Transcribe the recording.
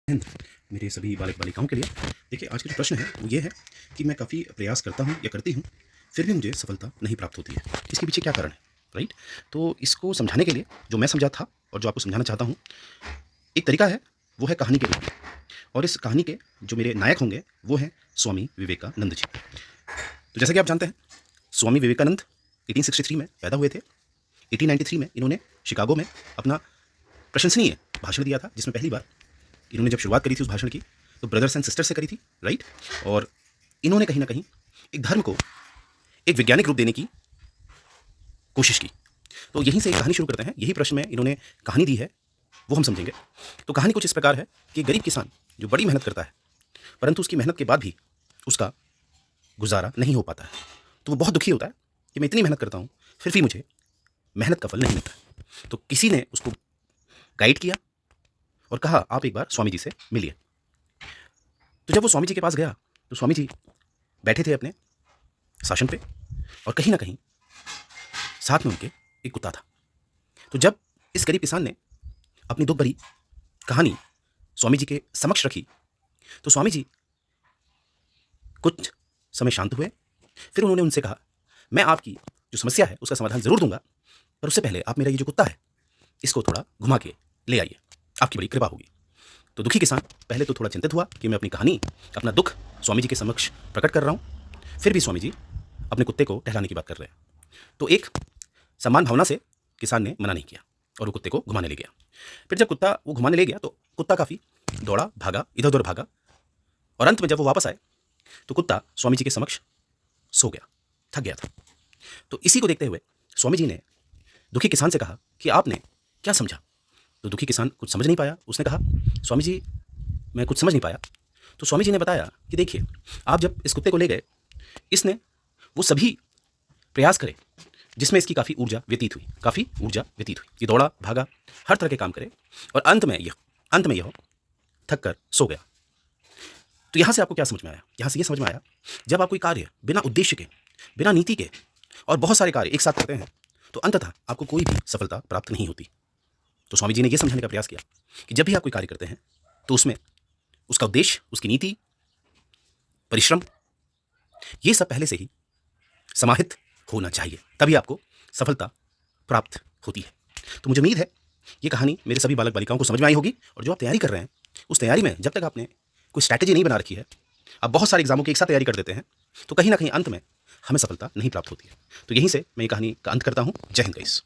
हिंद मेरे सभी बालक बालिकाओं के लिए। देखिए, आज का जो प्रश्न है वो ये है कि मैं काफ़ी प्रयास करता हूँ या करती हूँ, फिर भी मुझे सफलता नहीं प्राप्त होती है। इसके पीछे क्या कारण है, राइट? तो इसको समझाने के लिए जो मैं समझा था और जो आपको समझाना चाहता हूँ, एक तरीका है, वो है कहानी के रूप में। और इस कहानी के जो मेरे नायक होंगे वो हैं स्वामी विवेकानंद जी। तो जैसा कि आप जानते हैं, स्वामी विवेकानंद 1863 में पैदा हुए थे। 1893 में इन्होंने शिकागो में अपना प्रशंसनीय भाषण दिया था, जिसमें पहली बार इन्होंने जब शुरुआत करी थी उस भाषण की, तो ब्रदर्स एंड सिस्टर्स से करी थी, राइट? और इन्होंने कहीं ना कहीं एक धर्म को एक वैज्ञानिक रूप देने की कोशिश की। तो यहीं से एक कहानी शुरू करते हैं। यही प्रश्न में इन्होंने कहानी दी है, वो हम समझेंगे। तो कहानी कुछ इस प्रकार है कि गरीब किसान जो बड़ी मेहनत करता है, परंतु उसकी मेहनत के बाद भी उसका गुजारा नहीं हो पाता है, तो वो बहुत दुखी होता है कि मैं इतनी मेहनत करता हूँ, फिर भी मुझे मेहनत का फल नहीं मिलता। तो किसी ने उसको गाइड किया और कहा, आप एक बार स्वामी जी से मिलिए। तो जब वो स्वामी जी के पास गया, तो स्वामी जी बैठे थे अपने शासन पे, और कहीं ना कहीं साथ में उनके एक कुत्ता था। तो जब इस गरीब किसान ने अपनी दुख भरी कहानी स्वामी जी के समक्ष रखी, तो स्वामी जी कुछ समय शांत हुए। फिर उन्होंने उनसे कहा, मैं आपकी जो समस्या है उसका समाधान जरूर दूंगा, पर उससे पहले आप मेरा ये जो कुत्ता है इसको थोड़ा घुमा के ले आइए, आपकी बड़ी कृपा होगी। तो दुखी किसान पहले तो थोड़ा चिंतित हुआ कि मैं अपनी कहानी, अपना दुख स्वामी जी के समक्ष प्रकट कर रहा हूँ। फिर भी स्वामी जी अपने कुत्ते को टहलाने की बात कर रहे हैं। तो एक सम्मान भावना से किसान ने मना नहीं किया और वो कुत्ते को घुमाने ले गया। फिर जब कुत्ता वो घुमाने ले गया, तो कुत्ता काफ़ी दौड़ा भागा, इधर उधर भागा, और अंत में जब वो वापस आए तो कुत्ता स्वामी जी के समक्ष सो गया, थक गया था। तो इसी को देखते हुए स्वामी जी ने दुखी किसान से कहा कि आपने क्या समझा? तो दुखी किसान कुछ समझ नहीं पाया। उसने कहा, स्वामी जी मैं कुछ समझ नहीं पाया। तो स्वामी जी ने बताया कि देखिए, आप जब इस कुत्ते को ले गए, इसने वो सभी प्रयास करे जिसमें इसकी काफ़ी ऊर्जा व्यतीत हुई। ये दौड़ा भागा, हर तरह के काम करे, और अंत में यह थक कर सो गया। तो यहाँ से आपको क्या समझ में आया? यहाँ से ये समझ में आया, जब आप कोई कार्य बिना उद्देश्य के, बिना नीति के, और बहुत सारे कार्य एक साथ करते हैं, तो अंततः आपको कोई भी सफलता प्राप्त नहीं होती। तो स्वामी जी ने यह समझाने का प्रयास किया कि जब भी आप कोई कार्य करते हैं, तो उसमें उसका उद्देश्य, उसकी नीति, परिश्रम, ये सब पहले से ही समाहित होना चाहिए, तभी आपको सफलता प्राप्त होती है। तो मुझे उम्मीद है ये कहानी मेरे सभी बालक बालिकाओं को समझ में आई होगी। और जो आप तैयारी कर रहे हैं, उस तैयारी में जब तक आपने कोई स्ट्रैटेजी नहीं बना रखी है, आप बहुत सारे एग्जामों की एक साथ तैयारी कर देते हैं, तो कहीं ना कहीं अंत में हमें सफलता नहीं प्राप्त होती है। तो यहीं से मैं ये कहानी का अंत करता हूँ। जय हिंद गाइस।